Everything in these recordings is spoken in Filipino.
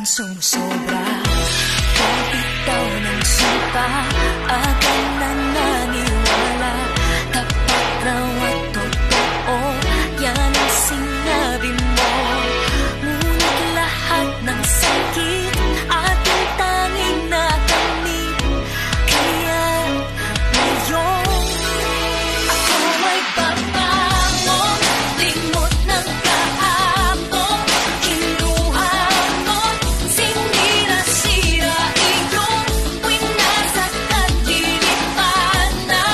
sumusobra. Kung ikaw ng sumpa, agad na naniwala. Tapat raw at totoo, yan ang sinabi mo. Ngunit lahat ng sakit, ating tanging nakamit. Kaya ngayon, ako ay babangon, limot ng kahapon. Kinuha mo, sinira-sira iyong winasak at lilipan na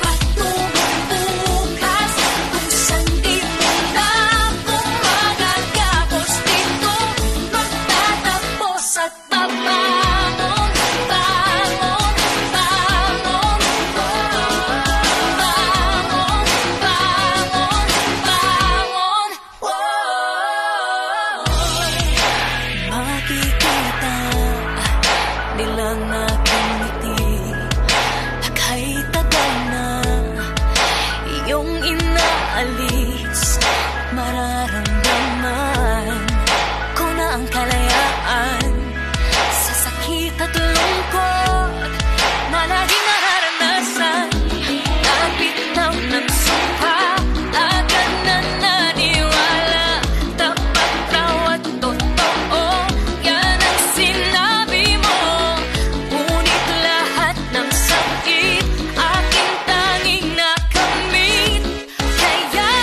patungong bukas. Kung saan di mo na kung magagapos dito, magtatapos at babangon, bangon, bangon, bangon, bangon, bangon. Makikita nilang aking ngiti, agay tagal na iyong inaalis. Mararamdaman ko na ang kalayaan sa sakit at lungkot na laging nararanasan. Nabitaw ng sumpa, agad na naniwala. Tapat raw at totoo, yan ang sinabi mo. Ngunit lahat ng sakit, aking tanging nakamit. Kaya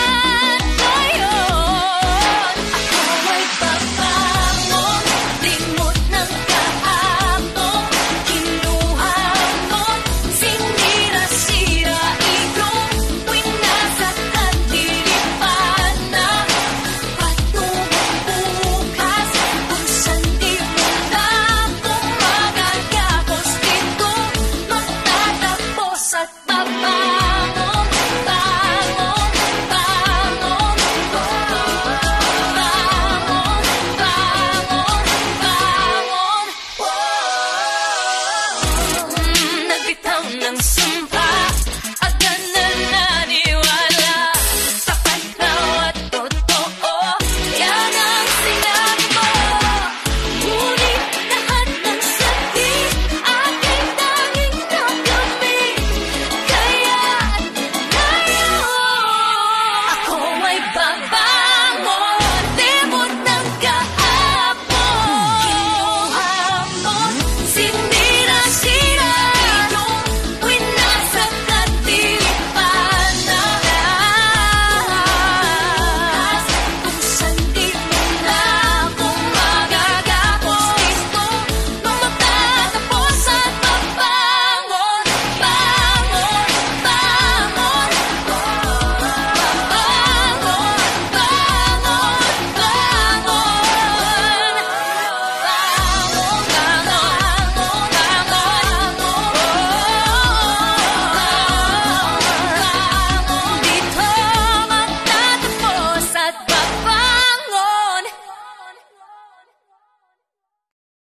ngayon, ako ay babangon, limot ng kahapon. Kinuha mo, sinira-sira iyong winasak at lilipan na patungong bukas. Kung saan di mo na kung magagapos dito, magtatapos at babangon, bangon, bangon, bangon, bangon. Nagbitaw ng sumpa, agad na naniwala. Tapat raw at totoo, yan ang sinabi mo. Ngunit lahat ng sakit, aking tanging nakamit. Kaya ngayon, ako ay babangon.